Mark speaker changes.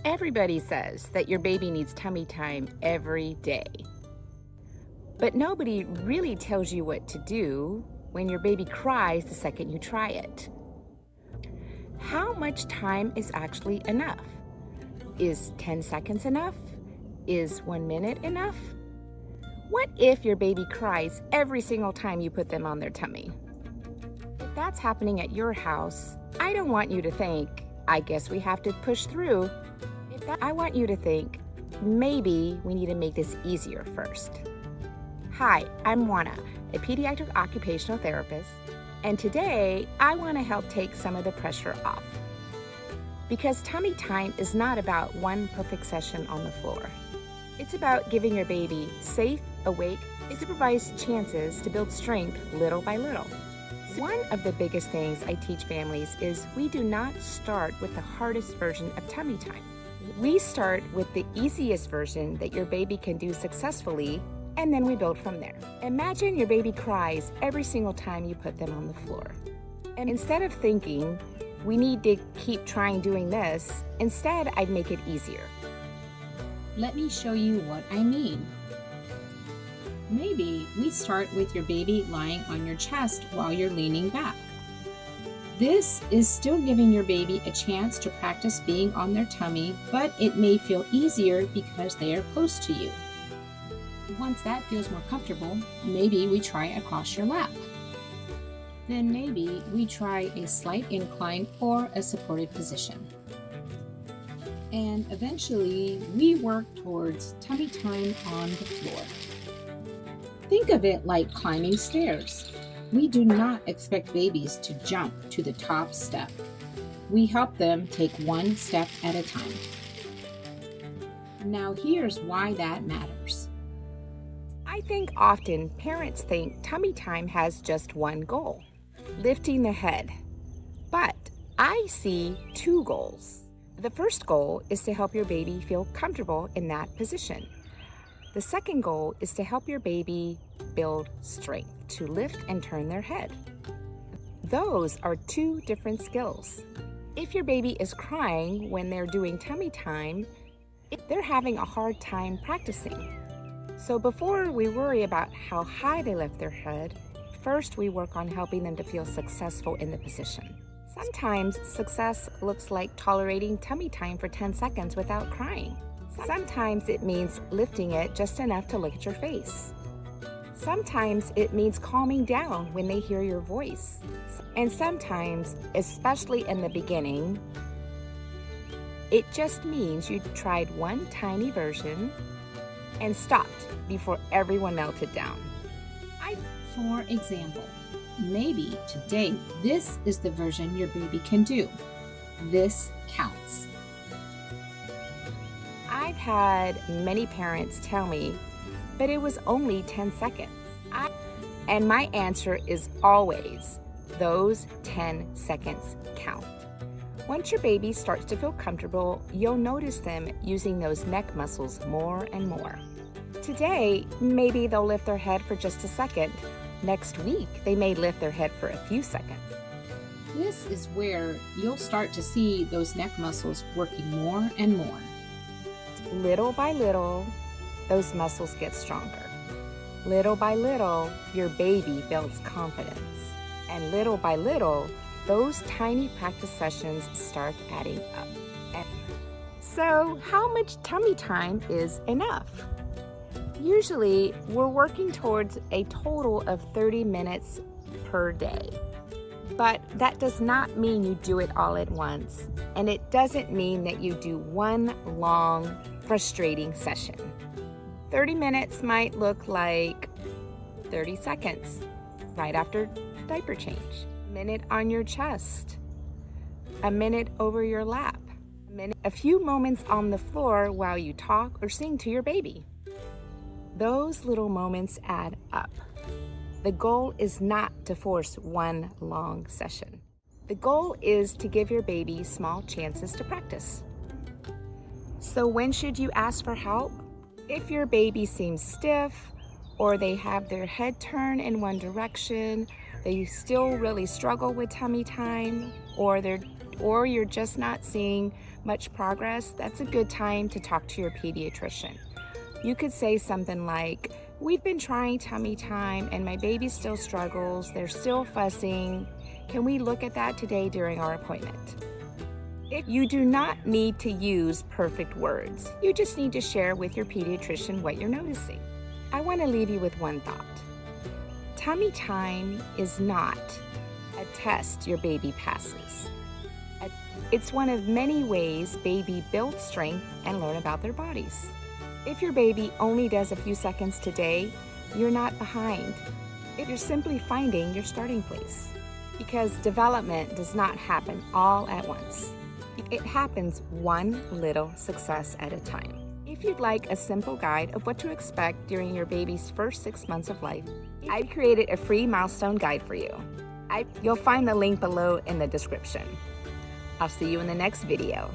Speaker 1: Everybody says that your baby needs tummy time every day. But nobody really tells you what to do when your baby cries the second you try it. How much time is actually enough? Is 10 seconds enough? Is 1 minute enough? What if your baby cries every single time you put them on their tummy? If that's happening at your house, I don't want you to think, I guess we have to push through. I want you to think, maybe we need to make this easier first. Hi, I'm Juana, a pediatric occupational therapist, and today I want to help take some of the pressure off. Because tummy time is not about one perfect session on the floor. It's about giving your baby safe, awake, supervised chances to build strength little by little. One of the biggest things I teach families is we do not start with the hardest version of tummy time. We start with the easiest version that your baby can do successfully, and then we build from there. Imagine your baby cries every single time you put them on the floor. And instead of thinking, we need to keep trying doing this, instead I'd make it easier.
Speaker 2: Let me show you what I mean. Maybe we start with your baby lying on your chest while you're leaning back. This is still giving your baby a chance to practice being on their tummy, but it may feel easier because they are close to you. Once that feels more comfortable, maybe we try across your lap. Then maybe we try a slight incline or a supported position. And eventually, we work towards tummy time on the floor. Think of it like climbing stairs. We do not expect babies to jump to the top step. We help them take one step at a time. Now here's why that matters.
Speaker 1: I think often parents think tummy time has just one goal, lifting the head. But I see two goals. The first goal is to help your baby feel comfortable in that position. The second goal is to help your baby build strength to lift and turn their head. Those are two different skills. If your baby is crying when they're doing tummy time, they're having a hard time practicing. So before we worry about how high they lift their head, first we work on helping them to feel successful in the position. Sometimes success looks like tolerating tummy time for 10 seconds without crying. Sometimes it means lifting it just enough to look at your face. Sometimes it means calming down when they hear your voice. And sometimes, especially in the beginning, it just means you tried one tiny version and stopped before everyone melted down.
Speaker 2: For example, maybe today this is the version your baby can do. This counts.
Speaker 1: I've had many parents tell me, but it was only 10 seconds. And my answer is always, those 10 seconds count. Once your baby starts to feel comfortable, you'll notice them using those neck muscles more and more. Today, maybe they'll lift their head for just a second. Next week, they may lift their head for a few seconds.
Speaker 2: This is where you'll start to see those neck muscles working more and more.
Speaker 1: Little by little, those muscles get stronger. Little by little, your baby builds confidence. And little by little, those tiny practice sessions start adding up. So, how much tummy time is enough? Usually, we're working towards a total of 30 minutes per day. But that does not mean you do it all at once. And it doesn't mean that you do one long, frustrating session. 30 minutes might look like 30 seconds right after diaper change. A minute on your chest. A minute over your lap. A few moments on the floor while you talk or sing to your baby. Those little moments add up. The goal is not to force one long session. The goal is to give your baby small chances to practice. So when should you ask for help? If your baby seems stiff, or they have their head turned in one direction, they still really struggle with tummy time, or you're just not seeing much progress, that's a good time to talk to your pediatrician. You could say something like, "We've been trying tummy time and my baby still struggles, they're still fussing. Can we look at that today during our appointment?" You do not need to use perfect words. You just need to share with your pediatrician what you're noticing. I want to leave you with one thought. Tummy time is not a test your baby passes. It's one of many ways baby build strength and learn about their bodies. If your baby only does a few seconds today, you're not behind. You're simply finding your starting place. Because development does not happen all at once. It happens one little success at a time. If you'd like a simple guide of what to expect during your baby's first 6 months of life, I've created a free milestone guide for you. You'll find the link below in the description. I'll see you in the next video.